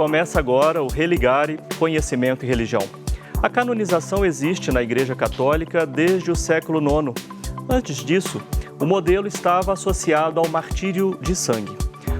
começa agora o Religare, Conhecimento e Religião. A canonização existe na Igreja Católica desde o século IX. Antes disso, o modelo estava associado ao martírio de sangue.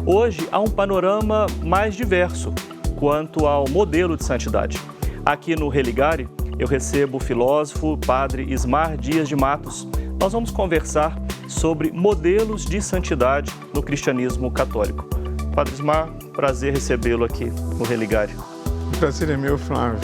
Hoje, há um panorama mais diverso quanto ao modelo de santidade. Aqui no Religare, eu recebo o filósofo Padre Ismar Dias de Matos. Nós vamos conversar sobre modelos de santidade no cristianismo católico. Padre Ismar, prazer recebê-lo aqui no Religare. O prazer é meu, Flávio.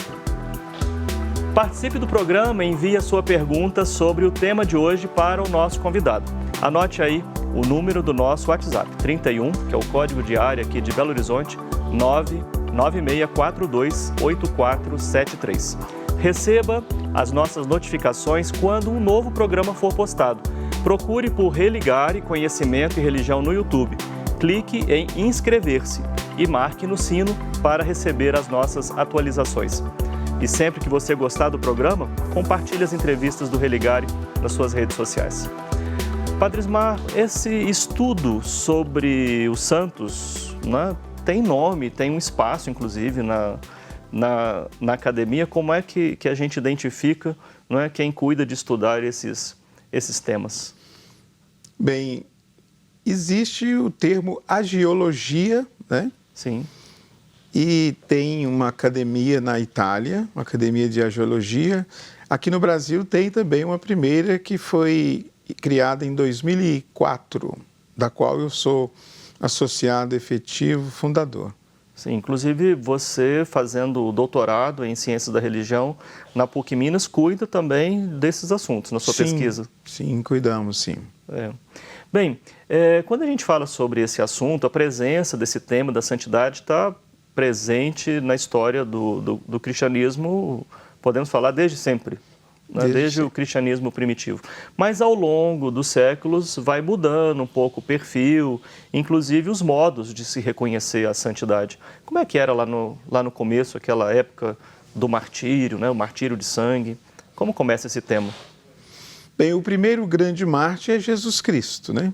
Participe do programa e envie a sua pergunta sobre o tema de hoje para o nosso convidado. Anote aí o número do nosso WhatsApp, 31, que é o código de área aqui de Belo Horizonte, 996428473. Receba as nossas notificações quando um novo programa for postado. Procure por Religare, Conhecimento e Religião no YouTube. Clique em inscrever-se e marque no sino para receber as nossas atualizações. E sempre que você gostar do programa, compartilhe as entrevistas do Religare nas suas redes sociais. Padre Ismar, esse estudo sobre os santos, né, tem nome, tem um espaço, inclusive, na academia. Como é que a gente identifica, né, quem cuida de estudar esses temas? Bem, existe o termo agiologia, né? Sim. E tem uma academia na Itália, uma academia de agiologia. Aqui no Brasil tem também uma primeira que foi criada em 2004, da qual eu sou associado efetivo fundador. Sim, inclusive você fazendo o doutorado em Ciências da Religião na PUC Minas cuida também desses assuntos na sua pesquisa. Sim, cuidamos, sim. Bem, quando a gente fala sobre esse assunto, a presença desse tema da santidade está presente na história do cristianismo, podemos falar desde sempre, né? Desde o cristianismo primitivo. Mas ao longo dos séculos vai mudando um pouco o perfil, inclusive os modos de se reconhecer a santidade. Como é que era lá no começo, aquela época do martírio, né? O martírio de sangue? Como começa esse tema? Bem, o primeiro grande mártir é Jesus Cristo, né?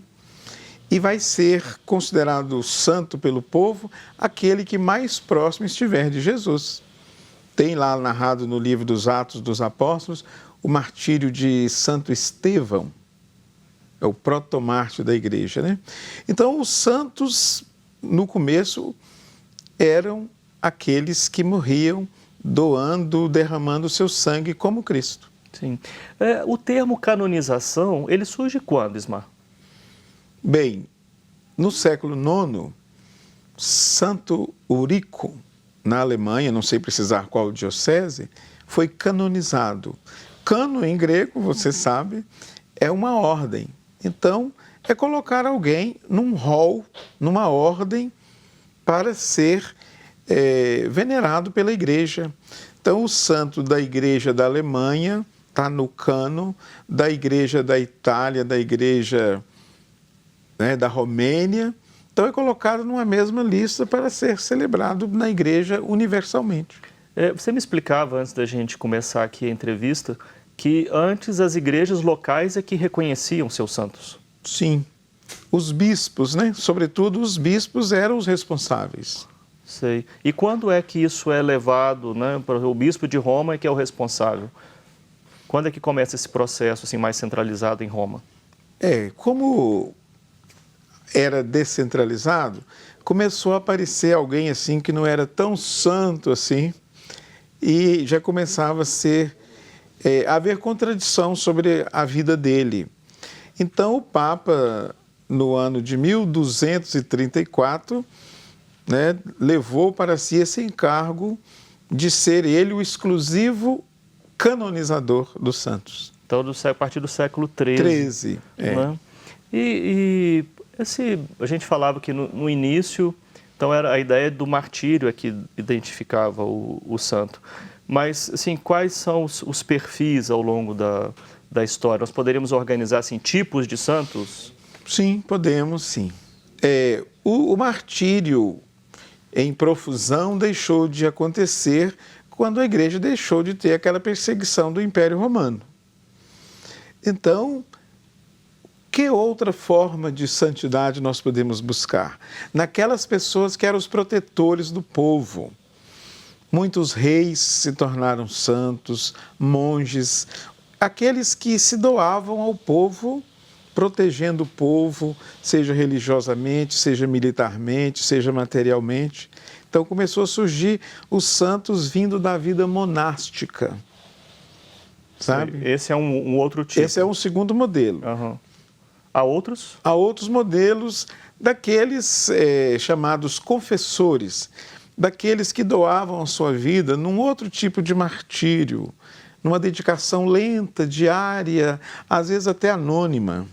E vai ser considerado santo pelo povo aquele que mais próximo estiver de Jesus. Tem lá narrado no livro dos Atos dos Apóstolos o martírio de Santo Estevão, é o protomártir da igreja, né? Então, os santos, no começo, eram aqueles que morriam doando, derramando o seu sangue como Cristo. Sim. O termo canonização, ele surge quando, Ismar? Bem, no século IX, Santo Eurico, na Alemanha, não sei precisar qual diocese, foi canonizado. Cano, em grego, você sabe, é uma ordem. Então, é colocar alguém num rol, numa ordem, para ser venerado pela igreja. Então, o santo da igreja da Alemanha está no cano, da igreja da Itália, da igreja, né, da Romênia. Então, é colocado numa mesma lista para ser celebrado na igreja universalmente. Você me explicava, antes da gente começar aqui a entrevista, que antes as igrejas locais é que reconheciam seus santos. Sim. Os bispos, né? Sobretudo os bispos eram os responsáveis. Sei. E quando é que isso é levado, né, para o bispo de Roma, que é o responsável? Quando é que começa esse processo assim, mais centralizado em Roma? Como era descentralizado, começou a aparecer alguém assim que não era tão santo assim, e já começava a haver contradição sobre a vida dele. Então o Papa, no ano de 1234, né, levou para si esse encargo de ser ele o exclusivo canonizador dos santos. Então, a partir do século XIII. Né? A gente falava que no início, então era a ideia do martírio que identificava o santo. Mas, assim, quais são os perfis ao longo da história? Nós poderíamos organizar, assim, tipos de santos? Sim, podemos, sim. O martírio em profusão deixou de acontecer quando a igreja deixou de ter aquela perseguição do Império Romano. Então, Que outra forma de santidade nós podemos buscar? Naquelas pessoas que eram os protetores do povo. Muitos reis se tornaram santos, monges, aqueles que se doavam ao povo, protegendo o povo, seja religiosamente, seja militarmente, seja materialmente. Então começou a surgir os santos vindo da vida monástica, sabe? Esse é um outro tipo. Esse é um segundo modelo. Uhum. Há outros? Há outros modelos daqueles chamados confessores, daqueles que doavam a sua vida num outro tipo de martírio, numa dedicação lenta, diária, às vezes até anônima,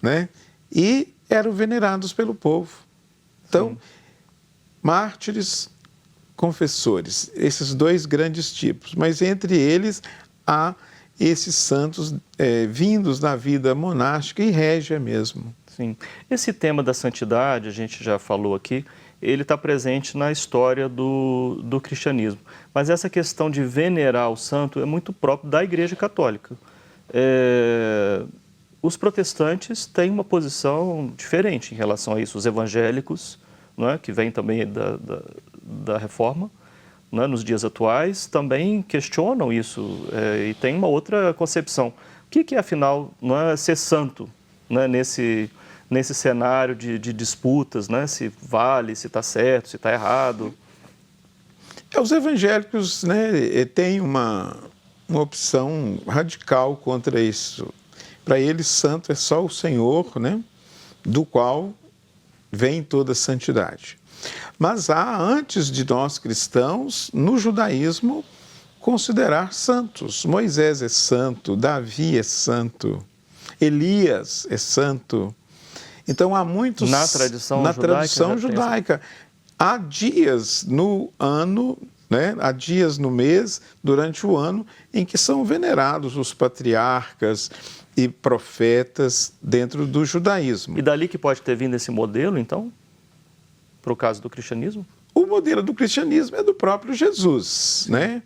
né? E eram venerados pelo povo. Então, sim, mártires, confessores, esses dois grandes tipos, mas entre eles há esses santos vindos da vida monástica e régia mesmo. Sim. Esse tema da santidade, a gente já falou aqui, ele está presente na história do cristianismo. Mas essa questão de venerar o santo é muito próprio da Igreja Católica. Os protestantes têm uma posição diferente em relação a isso. Os evangélicos, não é, que vêm também da Reforma, né, nos dias atuais, também questionam isso e tem uma outra concepção. O que é, afinal, não é, ser santo, né, nesse cenário de disputas, né, se vale, se está certo, se está errado? Os evangélicos, né, têm uma opção radical contra isso. Para eles, santo é só o Senhor, né, do qual vem toda a santidade. Mas há, antes de nós cristãos, no judaísmo, considerar santos. Moisés é santo, Davi é santo, Elias é santo. Então há muitos... Na tradição judaica. Há dias no ano, né, há dias no mês, durante o ano, em que são venerados os patriarcas e profetas dentro do judaísmo. E dali que pode ter vindo esse modelo, então? Para o caso do cristianismo? O modelo do cristianismo é do próprio Jesus, né?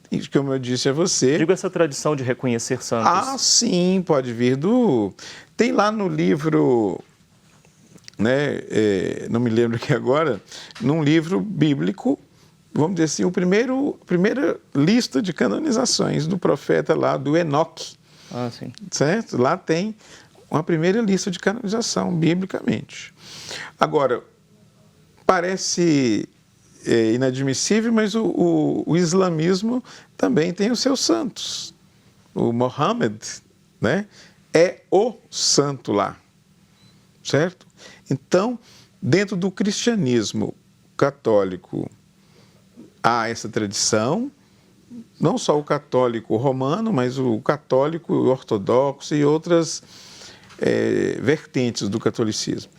E, como eu disse a você... Digo essa tradição de reconhecer santos. Ah, sim, pode vir do... Tem lá no livro, né, não me lembro aqui agora, num livro bíblico, vamos dizer assim, a primeira lista de canonizações do profeta lá, do Enoque. Ah, sim. Certo? Lá tem uma primeira lista de canonização, biblicamente. Agora, parece inadmissível, mas o islamismo também tem os seus santos. O Mohammed, né, é o santo lá, certo? Então, dentro do cristianismo católico, há essa tradição, não só o católico romano, mas o católico ortodoxo e outras vertentes do catolicismo.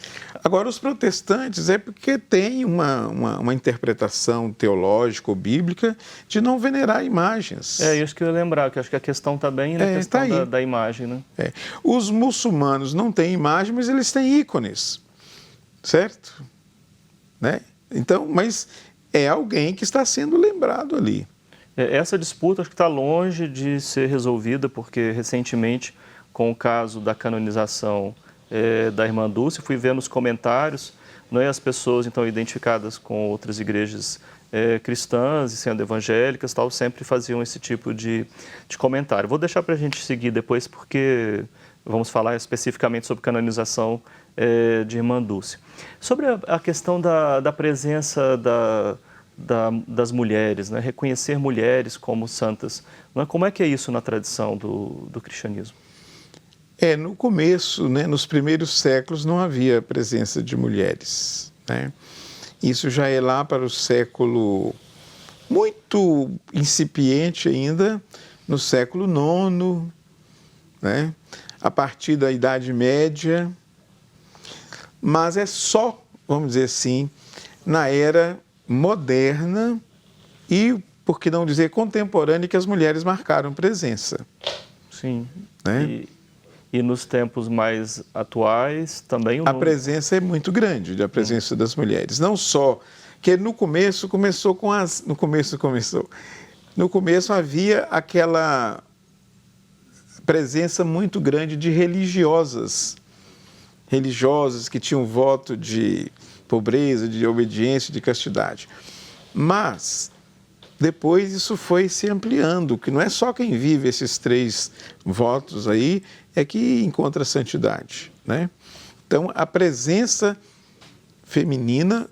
Agora, os protestantes é porque tem uma interpretação teológica ou bíblica de não venerar imagens. É isso que eu ia lembrar, que acho que a questão está bem na questão da imagem, né? Os muçulmanos não têm imagem, mas eles têm ícones, certo? Né? Então, mas é alguém que está sendo lembrado ali. Essa disputa acho que está longe de ser resolvida, porque recentemente, com o caso da canonização da Irmã Dulce, fui ver nos comentários, né, as pessoas então identificadas com outras igrejas cristãs e sendo evangélicas, tal, sempre faziam esse tipo de comentário. Vou deixar para a gente seguir depois, porque vamos falar especificamente sobre canonização de Irmã Dulce. Sobre a questão da presença das mulheres, né? Reconhecer mulheres como santas. Né? Como é que é isso na tradição do cristianismo? No começo, né, nos primeiros séculos, não havia presença de mulheres, né? Isso já é lá para o século muito incipiente ainda, no século IX, né? A partir da Idade Média, mas é só, vamos dizer assim, na era moderna e, por que não dizer, contemporânea, que as mulheres marcaram presença. Sim. Né? E nos tempos mais atuais também... A presença é muito grande, a presença das mulheres. Não só que no começo começou com No começo havia aquela presença muito grande de religiosas que tinham voto de pobreza, de obediência, de castidade. Mas depois isso foi se ampliando, que não é só quem vive esses 3 votos aí é que encontra santidade, né? Então, a presença feminina,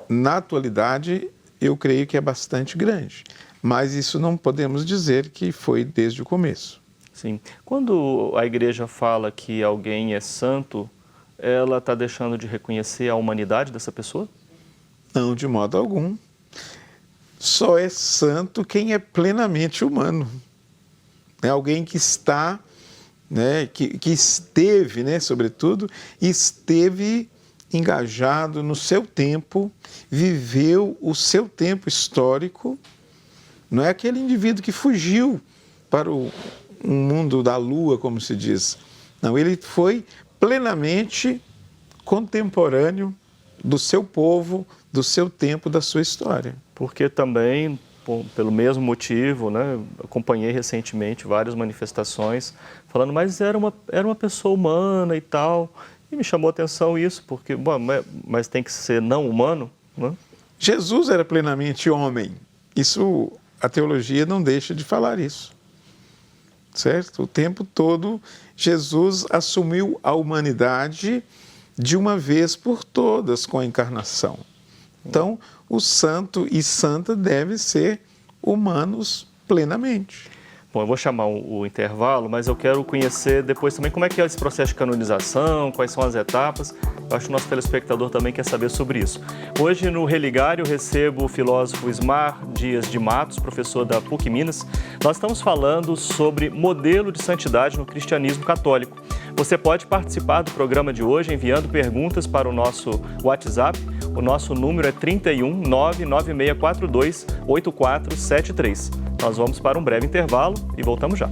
na atualidade, eu creio que é bastante grande. Mas isso não podemos dizer que foi desde o começo. Sim. Quando a igreja fala que alguém é santo, ela está deixando de reconhecer a humanidade dessa pessoa? Não, de modo algum. Só é santo quem é plenamente humano. É alguém que está, né, que esteve, né, sobretudo, esteve engajado no seu tempo, viveu o seu tempo histórico. Não é aquele indivíduo que fugiu para um mundo da lua, como se diz. Não, ele foi plenamente contemporâneo do seu povo, do seu tempo, da sua história. Porque também, pelo mesmo motivo, né, acompanhei recentemente várias manifestações falando, mas era uma pessoa humana e tal. E me chamou a atenção isso, porque, bom, mas tem que ser não humano, né? Jesus era plenamente homem. Isso, a teologia não deixa de falar isso. Certo? O tempo todo, Jesus assumiu a humanidade de uma vez por todas com a encarnação. Então, o santo e santa devem ser humanos plenamente. Bom, eu vou chamar o intervalo, mas eu quero conhecer depois também como é que é esse processo de canonização, quais são as etapas. Eu acho que o nosso telespectador também quer saber sobre isso. Hoje, no Religar, eu recebo o filósofo Ismar Dias de Matos, professor da PUC Minas. Nós estamos falando sobre modelo de santidade no cristianismo católico. Você pode participar do programa de hoje enviando perguntas para o nosso WhatsApp. O nosso número é 31 99642 8473. Nós vamos para um breve intervalo e voltamos já.